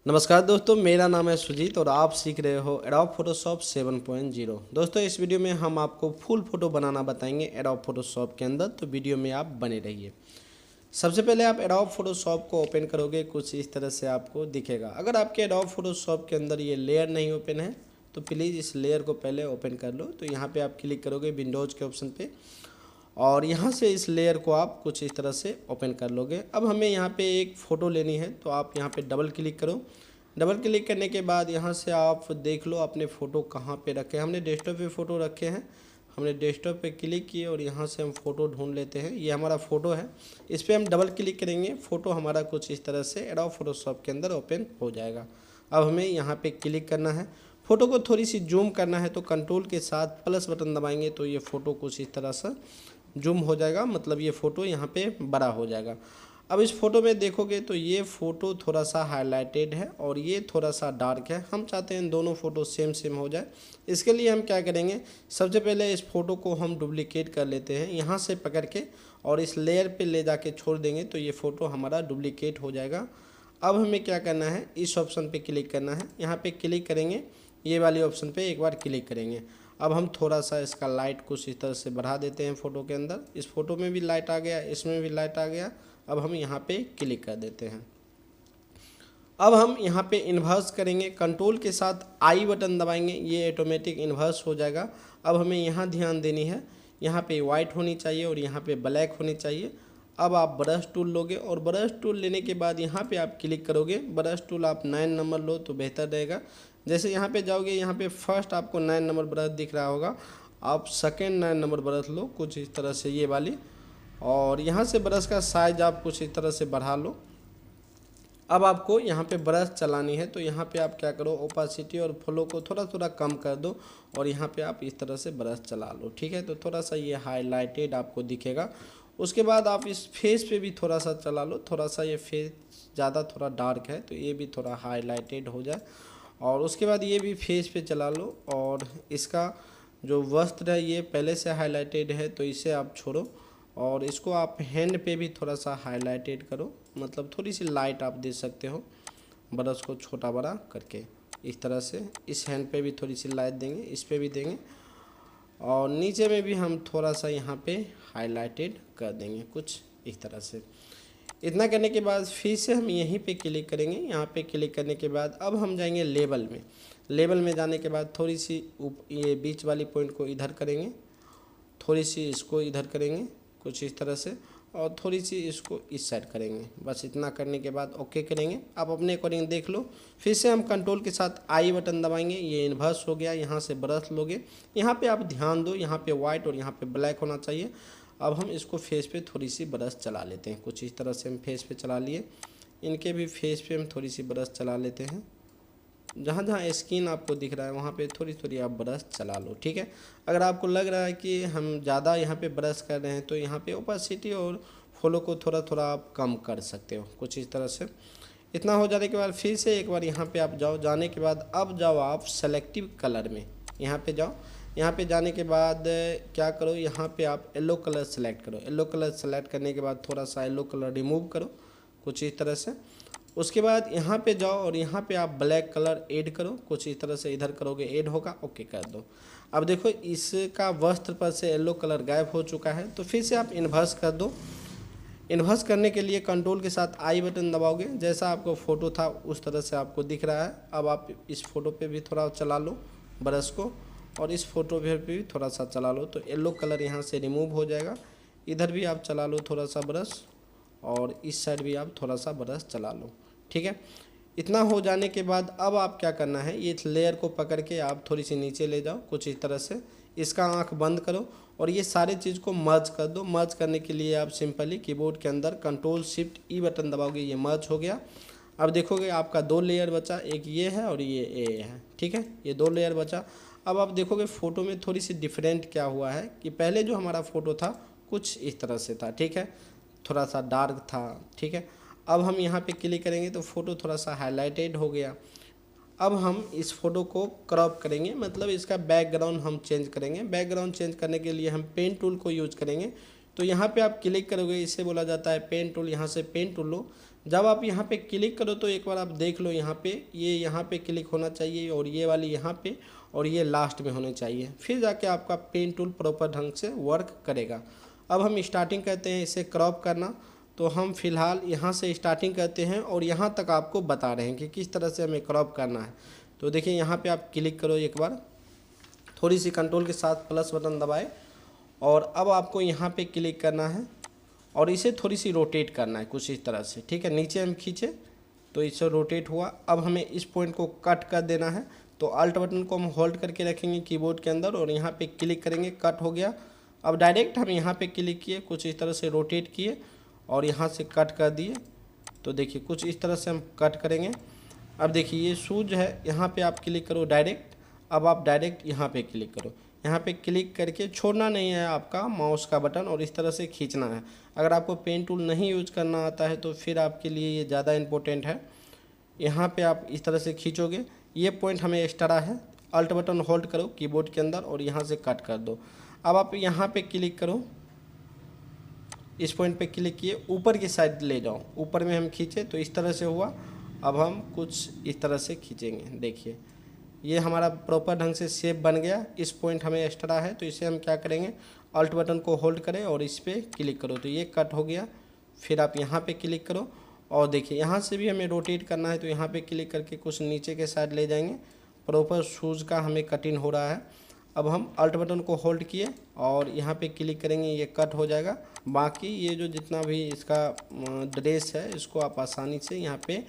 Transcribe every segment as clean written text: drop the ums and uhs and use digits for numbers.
नमस्कार दोस्तों, मेरा नाम है सुजीत और आप सीख रहे हो एडोब फोटोशॉप 7.0। दोस्तों, इस वीडियो में हम आपको फुल फोटो बनाना बताएंगे एडोब फोटोशॉप के अंदर, तो वीडियो में आप बने रहिए। सबसे पहले आप एडोब फोटोशॉप को ओपन करोगे, कुछ इस तरह से आपको दिखेगा। अगर आपके एडोब फोटोशॉप के अंदर ये लेयर नहीं ओपन है तो प्लीज़ इस लेयर को पहले ओपन कर लो। तो यहाँ पर आप क्लिक करोगे विंडोज़ के ऑप्शन पर और यहाँ से इस लेयर को आप कुछ इस तरह से ओपन कर लोगे। अब हमें यहाँ पे एक फ़ोटो लेनी है, तो आप यहाँ पे डबल क्लिक करो। डबल क्लिक करने के बाद यहाँ से आप देख लो अपने फ़ोटो कहाँ पे रखे हैं। हमने डेस्कटॉप पे फ़ोटो रखे हैं, हमने डेस्कटॉप पे क्लिक किए और यहाँ से हम फ़ोटो ढूंढ लेते हैं। ये हमारा फ़ोटो है, इस पर हम डबल क्लिक करेंगे, फ़ोटो हमारा कुछ इस तरह से एडोब फोटोशॉप के अंदर ओपन हो जाएगा। अब हमें यहाँ पर क्लिक करना है, फ़ोटो को थोड़ी सी जूम करना है, तो कंट्रोल के साथ प्लस बटन दबाएंगे तो ये फ़ोटो कुछ इस तरह से जूम हो जाएगा, मतलब ये फ़ोटो यहाँ पे बड़ा हो जाएगा। अब इस फ़ोटो में देखोगे तो ये फ़ोटो थोड़ा सा हाईलाइटेड है और ये थोड़ा सा डार्क है। हम चाहते हैं दोनों फ़ोटो सेम सेम हो जाए। इसके लिए हम क्या करेंगे, सबसे पहले इस फ़ोटो को हम डुप्लीकेट कर लेते हैं, यहाँ से पकड़ के और इस लेयर पे ले जाके छोड़ देंगे तो ये फ़ोटो हमारा डुप्लीकेट हो जाएगा। अब हमें क्या करना है, इस ऑप्शन पे क्लिक करना है। यहाँ पे क्लिक करेंगे, ये वाली ऑप्शन पे एक बार क्लिक करेंगे। अब हम थोड़ा सा इसका लाइट कुछ इस तरह से बढ़ा देते हैं फ़ोटो के अंदर। इस फ़ोटो में भी लाइट आ गया, इसमें भी लाइट आ गया। अब हम यहाँ पे क्लिक कर देते हैं। अब हम यहाँ पे इन्वर्स करेंगे, कंट्रोल के साथ आई बटन दबाएंगे, ये ऑटोमेटिक इन्वर्स हो जाएगा। अब हमें यहाँ ध्यान देनी है, यहाँ पे वाइट होनी चाहिए और यहाँ पे ब्लैक होनी चाहिए। अब आप ब्रश टूल लोगे और ब्रश टूल लेने के बाद यहाँ पे आप क्लिक करोगे। ब्रश टूल आप 9 नंबर लो तो बेहतर रहेगा। जैसे यहाँ पे जाओगे, यहाँ पे फर्स्ट आपको 9 नंबर ब्रश दिख रहा होगा, आप सेकेंड 9 नंबर ब्रश लो कुछ इस तरह से, ये वाली। और यहाँ से ब्रश का साइज आप कुछ इस तरह से बढ़ा लो। अब आपको यहाँ पे ब्रश चलानी है, तो यहाँ पे आप क्या करो, ओपासिटी और फ्लो को थोड़ा थोड़ा कम कर दो और यहाँ पे आप इस तरह से ब्रश चला लो। ठीक है, तो थोड़ा सा ये हाईलाइटेड आपको दिखेगा। उसके बाद आप इस फेस पे भी थोड़ा सा चला लो, थोड़ा सा ये फेस ज़्यादा थोड़ा डार्क है तो ये भी थोड़ा हाईलाइटेड हो जाए। और उसके बाद ये भी फेस पे चला लो और इसका जो वस्त्र है ये पहले से हाईलाइटेड है तो इसे आप छोड़ो और इसको आप हैंड पे भी थोड़ा सा हाईलाइटेड करो, मतलब थोड़ी सी लाइट आप दे सकते हो ब्रश को छोटा बड़ा करके इस तरह से। इस हैंड पे भी थोड़ी सी लाइट देंगे, इस पे भी देंगे और नीचे में भी हम थोड़ा सा यहाँ पे हाईलाइटेड कर देंगे कुछ इस तरह से। इतना करने के बाद फिर से हम यहीं पे क्लिक करेंगे। यहाँ पे क्लिक करने के बाद अब हम जाएंगे लेबल में। लेबल में जाने के बाद थोड़ी सी ये बीच वाली पॉइंट को इधर करेंगे, थोड़ी सी इसको इधर करेंगे कुछ इस तरह से और थोड़ी सी इसको इस साइड करेंगे। बस इतना करने के बाद ओके करेंगे। आप अपने अकॉर्डिंग देख लो। फिर से हम कंट्रोल के साथ आई बटन दबाएंगे, ये इन्वर्स हो गया। यहाँ से ब्रश लोगे, यहाँ पे आप ध्यान दो, यहाँ पे वाइट और यहाँ पे ब्लैक होना चाहिए। अब हम इसको फेस पे थोड़ी सी ब्रश चला लेते हैं, कुछ इस तरह से हम फेस पे चला लिए। इनके भी फेस पे हम थोड़ी सी ब्रश चला लेते हैं। जहाँ जहाँ स्किन आपको दिख रहा है वहाँ पे थोड़ी थोड़ी आप ब्रश चला लो। ठीक है, अगर आपको लग रहा है कि हम ज़्यादा यहाँ पे ब्रश कर रहे हैं तो यहाँ पे ओपासिटी और फ्लो को थोड़ा थोड़ा आप कम कर सकते हो कुछ इस तरह से। इतना हो जाने के बाद फिर से एक बार यहाँ पे आप जाओ। जाने के बाद अब जाओ आप सेलेक्टिव कलर में, यहाँ पे जाओ। यहाँ पे जाने के बाद क्या करो, यहाँ पे आप येलो कलर सेलेक्ट करो। येलो कलर सेलेक्ट करने के बाद थोड़ा सा येलो कलर रिमूव करो कुछ इस तरह से। उसके बाद यहाँ पे जाओ और यहाँ पे आप ब्लैक कलर ऐड करो कुछ इस तरह से, इधर करोगे ऐड होगा, ओके कर दो। अब देखो इसका वस्त्र पर से येलो कलर गायब हो चुका है, तो फिर से आप इन्वर्स कर दो। इन्वर्स करने के लिए कंट्रोल के साथ आई बटन दबाओगे, जैसा आपको फ़ोटो था उस तरह से आपको दिख रहा है। अब आप इस फ़ोटो पे भी थोड़ा चला लो ब्रश को और इस फ़ोटो पे भी थोड़ा सा चला लो, तो येलो कलर यहाँ से रिमूव हो जाएगा। इधर भी आप चला लो थोड़ा सा ब्रश और इस साइड भी आप थोड़ा सा ब्रश चला लो। ठीक है, इतना हो जाने के बाद अब आप क्या करना है, ये लेयर को पकड़ के आप थोड़ी सी नीचे ले जाओ कुछ इस तरह से। इसका आँख बंद करो और ये सारे चीज़ को मर्ज कर दो। मर्ज करने के लिए आप सिंपली कीबोर्ड के अंदर कंट्रोल शिफ्ट ई बटन दबाओगे, ये मर्ज हो गया। अब देखोगे आपका 2 लेयर बचा, एक ये है और ये ए है। ठीक है, ये 2 लेयर बचा। अब आप देखोगे फ़ोटो में थोड़ी सी डिफरेंट क्या हुआ है कि पहले जो हमारा फ़ोटो था कुछ इस तरह से था। ठीक है, थोड़ा सा डार्क था। ठीक है, अब हम यहाँ पे क्लिक करेंगे तो फ़ोटो थोड़ा सा हाईलाइटेड हो गया। अब हम इस फ़ोटो को क्रॉप करेंगे, मतलब इसका बैकग्राउंड हम चेंज करेंगे। बैकग्राउंड चेंज करने के लिए हम पेन टूल को यूज़ करेंगे। तो यहाँ पे आप क्लिक करोगे, इसे बोला जाता है पेन टूल। यहाँ से पेन टूल लो, जब आप यहाँ पे क्लिक करो तो एक बार आप देख लो, यहाँ पे क्लिक होना चाहिए और ये वाली यहाँ पे और ये लास्ट में होने चाहिए, फिर जाके आपका पेन टूल प्रॉपर ढंग से वर्क करेगा। अब हम स्टार्टिंग करते हैं इसे क्रॉप करना, तो हम फिलहाल यहाँ से स्टार्टिंग करते हैं और यहाँ तक आपको बता रहे हैं कि किस तरह से हमें क्रॉप करना है। तो देखिए यहाँ पे आप क्लिक करो एक बार, थोड़ी सी कंट्रोल के साथ प्लस बटन दबाए और अब आपको यहाँ पे क्लिक करना है और इसे थोड़ी सी रोटेट करना है कुछ इस तरह से, ठीक है। नीचे हम खींचे तो इसे रोटेट हुआ। अब हमें इस पॉइंट को कट कर देना है, तो अल्ट बटन को हम होल्ड करके रखेंगे कीबोर्ड के अंदर और यहाँ पे क्लिक करेंगे, कट हो गया। अब डायरेक्ट हम यहाँ पे क्लिक किए, कुछ इस तरह से रोटेट किए और यहाँ से कट कर दिए। तो देखिए कुछ इस तरह से हम कट करेंगे। अब देखिए ये शूज है, यहाँ पे आप क्लिक करो डायरेक्ट। अब आप डायरेक्ट यहाँ पे क्लिक करो, यहाँ पे क्लिक करके छोड़ना नहीं है आपका माउस का बटन और इस तरह से खींचना है। अगर आपको पेन टूल नहीं यूज करना आता है तो फिर आपके लिए ये ज़्यादा इम्पोर्टेंट है। यहाँ पे आप इस तरह से खींचोगे, ये पॉइंट हमें एक्स्ट्रा है, अल्ट बटन होल्ड करो कीबोर्ड के अंदर और यहाँ से कट कर दो। अब आप यहाँ पे क्लिक करो, इस पॉइंट पे क्लिक किए, ऊपर की साइड ले जाओ, ऊपर में हम खींचे तो इस तरह से हुआ। अब हम कुछ इस तरह से खींचेंगे, देखिए ये हमारा प्रॉपर ढंग से शेप बन गया। इस पॉइंट हमें एक्स्ट्रा है तो इसे हम क्या करेंगे, अल्ट बटन को होल्ड करें और इस पर क्लिक करो तो ये कट हो गया। फिर आप यहाँ पे क्लिक करो और देखिए यहाँ से भी हमें रोटेट करना है, तो यहाँ पे क्लिक करके कुछ नीचे के साइड ले जाएंगे। प्रॉपर शूज़ का हमें कटिंग हो रहा है। अब हम अल्ट बटन को होल्ड किए और यहाँ पे क्लिक करेंगे, ये कट हो जाएगा। बाकी ये जो जितना भी इसका ड्रेस है इसको आप आसानी से यहाँ पे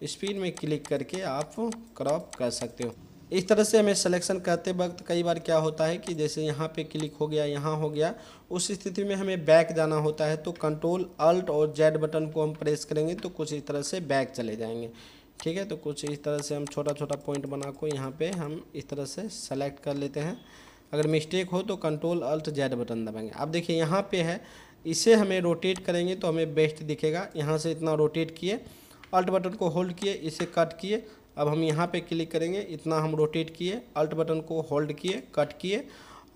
स्पीड में क्लिक करके आप क्रॉप कर सकते हो। इस तरह से हमें सिलेक्शन करते वक्त कई बार क्या होता है कि जैसे यहाँ पे क्लिक हो गया, यहाँ हो गया, उस स्थिति में हमें बैक जाना होता है, तो कंट्रोल अल्ट और जेड बटन को हम प्रेस करेंगे तो कुछ इस तरह से बैक चले जाएंगे, ठीक है। तो कुछ इस तरह से हम छोटा छोटा पॉइंट बना को यहाँ पे हम इस तरह से सेलेक्ट कर लेते हैं। अगर मिस्टेक हो तो कंट्रोल अल्ट जेड बटन दबाएंगे। अब देखिए यहाँ पे है, इसे हमें रोटेट करेंगे तो हमें बेस्ट दिखेगा। यहाँ से इतना रोटेट किए, अल्ट बटन को होल्ड किए, इसे कट किए। अब हम यहाँ पे क्लिक करेंगे, इतना हम रोटेट किए, अल्ट बटन को होल्ड किए, कट किए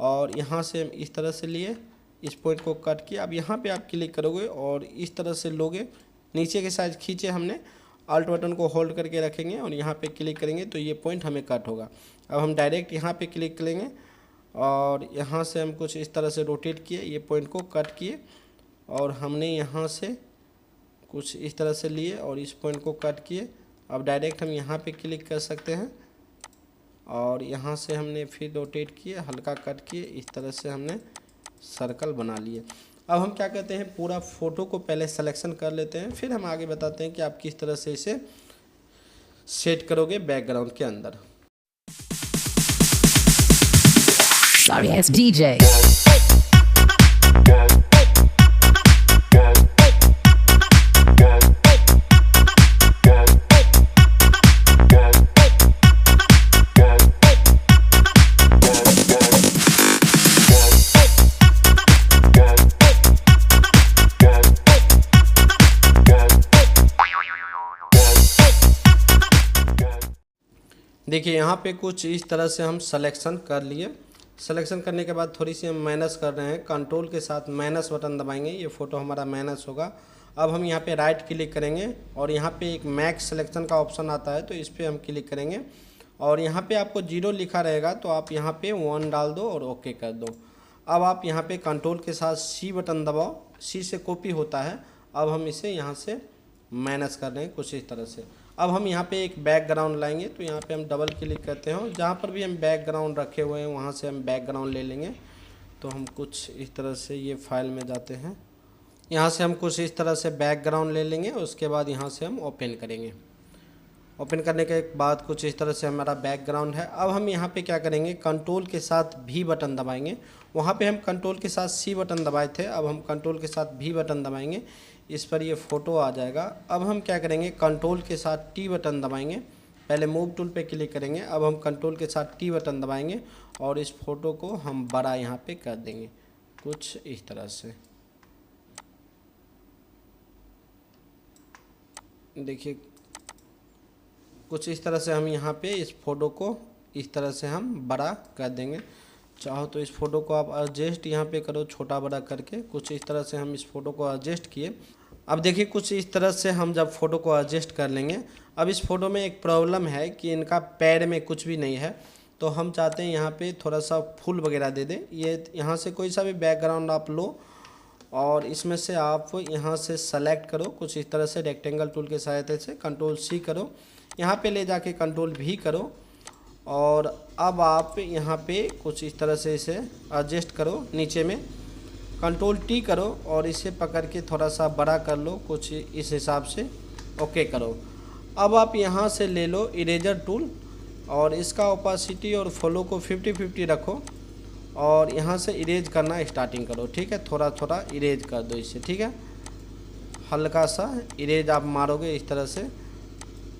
और यहाँ से हम इस तरह से लिए, इस पॉइंट को कट किया। अब यहाँ पे आप क्लिक करोगे और इस तरह से लोगे, नीचे के साइज खींचे हमने, अल्ट बटन को होल्ड करके रखेंगे और यहाँ पे क्लिक करेंगे तो ये पॉइंट हमें कट होगा। अब हम डायरेक्ट यहाँ पे क्लिक करेंगे और यहाँ से हम कुछ इस तरह से रोटेट किए, ये पॉइंट को कट किए और हमने यहाँ से कुछ इस तरह से लिए और इस पॉइंट को कट किए। अब डायरेक्ट हम यहाँ पे क्लिक कर सकते हैं और यहाँ से हमने फिर रोटेट किए, हल्का कट किए, इस तरह से हमने सर्कल बना लिए। अब हम क्या कहते हैं, पूरा फ़ोटो को पहले सिलेक्शन कर लेते हैं, फिर हम आगे बताते हैं कि आप किस तरह से इसे सेट करोगे बैकग्राउंड के अंदर। Sorry, it's DJ. देखिए यहाँ पे कुछ इस तरह से हम सिलेक्शन कर लिए। सिलेक्शन करने के बाद थोड़ी सी हम माइनस कर रहे हैं, कंट्रोल के साथ माइनस बटन दबाएंगे, ये फ़ोटो हमारा माइनस होगा। अब हम यहाँ पे राइट क्लिक करेंगे और यहाँ पे एक मैक्स सिलेक्शन का ऑप्शन आता है, तो इस पर हम क्लिक करेंगे और यहाँ पे आपको 0 लिखा रहेगा तो आप यहाँ पे 1 डाल दो और ओके कर दो। अब आप यहाँ पे कंट्रोल के साथ सी बटन दबाओ, सी से कॉपी होता है। अब हम इसे यहाँ से माइनस कर रहे हैं कुछ इस तरह से। अब हम यहाँ पे एक बैकग्राउंड लाएंगे, तो यहाँ पे हम डबल क्लिक करते हैं, जहाँ पर भी हम बैकग्राउंड रखे हुए हैं वहाँ से हम बैकग्राउंड ले लेंगे। तो हम कुछ इस तरह से ये फाइल में जाते हैं, यहाँ से हम कुछ इस तरह से बैकग्राउंड ले लेंगे, उसके बाद यहाँ से हम ओपन करेंगे। ओपन करने के बाद कुछ इस तरह से हमारा बैकग्राउंड है। अब हम यहाँ पे क्या करेंगे, कंट्रोल के साथ भी बटन दबाएंगे। वहाँ पे हम कंट्रोल के साथ सी बटन दबाए थे, अब हम कंट्रोल के साथ भी बटन दबाएंगे, इस पर ये फ़ोटो आ जाएगा। अब हम क्या करेंगे, कंट्रोल के साथ टी बटन दबाएंगे, पहले मूव टूल पे क्लिक करेंगे। अब हम कंट्रोल के साथ टी बटन दबाएंगे और इस फ़ोटो को हम बड़ा यहाँ पे कर देंगे कुछ इस तरह से। देखिए कुछ इस तरह से हम यहाँ पे इस फ़ोटो को इस तरह से हम बड़ा कर देंगे। चाहो तो इस फ़ोटो को आप एडजस्ट यहाँ पे करो छोटा बड़ा करके, कुछ इस तरह से हम इस फ़ोटो को एडजस्ट किए। अब देखिए कुछ इस तरह से हम जब फ़ोटो को एडजस्ट कर लेंगे। अब इस फ़ोटो में एक प्रॉब्लम है कि इनका पैर में कुछ भी नहीं है, तो हम चाहते हैं यहाँ पे थोड़ा सा फूल वगैरह दे दें। ये यहाँ से कोई सा भी बैकग्राउंड आप लो और इसमें से आप यहाँ से सेलेक्ट करो कुछ इस तरह से रेक्टेंगल टूल के सहायता से, Ctrl+C करो, यहाँ पे ले जाके Ctrl+V करो और अब आप यहाँ पे कुछ इस तरह से इसे एडजस्ट करो। नीचे में Ctrl+T करो और इसे पकड़ के थोड़ा सा बड़ा कर लो कुछ इस हिसाब से, ओके करो। अब आप यहाँ से ले लो इरेजर टूल और इसका ओपासिटी और फ्लो को 50-50 रखो और यहाँ से इरेज करना स्टार्टिंग करो। ठीक है, थोड़ा थोड़ा इरेज कर दो इसे। ठीक है, हल्का सा इरेज आप मारोगे इस तरह से,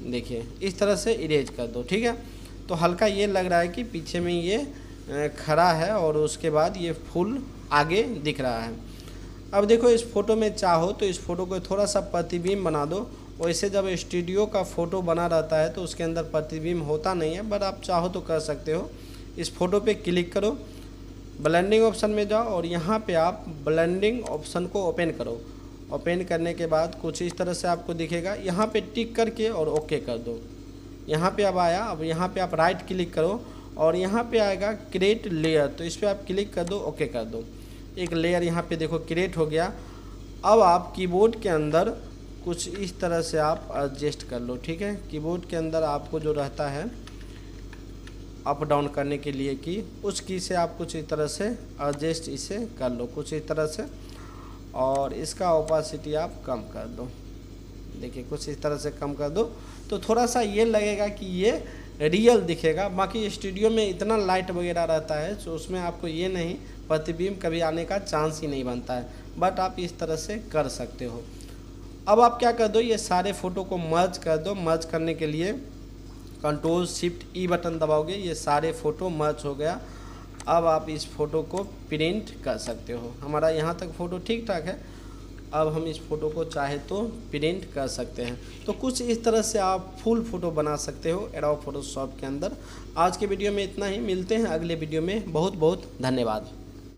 देखिए इस तरह से इरेज कर दो। ठीक है, तो हल्का ये लग रहा है कि पीछे में ये खड़ा है और उसके बाद ये फूल आगे दिख रहा है। अब देखो इस फ़ोटो में चाहो तो इस फ़ोटो को थोड़ा सा प्रतिबिंब बना दो। वैसे जब स्टूडियो का फ़ोटो बना रहता है तो उसके अंदर प्रतिबिंब होता नहीं है, बट आप चाहो तो कर सकते हो। इस फ़ोटो पे क्लिक करो, ब्लेंडिंग ऑप्शन में जाओ और यहाँ पे आप ब्लेंडिंग ऑप्शन को ओपन करो। ओपन करने के बाद कुछ इस तरह से आपको दिखेगा, यहाँ पे टिक करके और ओके कर दो। यहाँ पे अब आया, अब यहाँ पे आप राइट क्लिक करो और यहाँ पे आएगा क्रिएट लेयर, तो इस पर आप क्लिक कर दो, ओके कर दो। एक लेयर यहाँ पे देखो क्रिएट हो गया। अब आप कीबोर्ड के अंदर कुछ इस तरह से आप एडजस्ट कर लो। ठीक है, कीबोर्ड के अंदर आपको जो रहता है अप डाउन करने के लिए की, उस की से आप कुछ इस तरह से एडजस्ट इसे कर लो कुछ इस तरह से और इसका ओपासिटी आप कम कर दो। देखिए कुछ इस तरह से कम कर दो तो थोड़ा सा ये लगेगा कि ये रियल दिखेगा। बाकी स्टूडियो में इतना लाइट वगैरह रहता है तो उसमें आपको ये नहीं, प्रतिबिंब कभी आने का चांस ही नहीं बनता है, बट आप इस तरह से कर सकते हो। अब आप क्या कर दो, ये सारे फ़ोटो को मर्ज कर दो। मर्ज करने के लिए Ctrl+Shift+E बटन दबाओगे, ये सारे फ़ोटो मर्ज हो गया। अब आप इस फ़ोटो को प्रिंट कर सकते हो। हमारा यहाँ तक फ़ोटो ठीक ठाक है, अब हम इस फ़ोटो को चाहे तो प्रिंट कर सकते हैं। तो कुछ इस तरह से आप फुल फ़ोटो बना सकते हो एडोब फोटोशॉप के अंदर। आज के वीडियो में इतना ही, मिलते हैं अगले वीडियो में। बहुत बहुत धन्यवाद।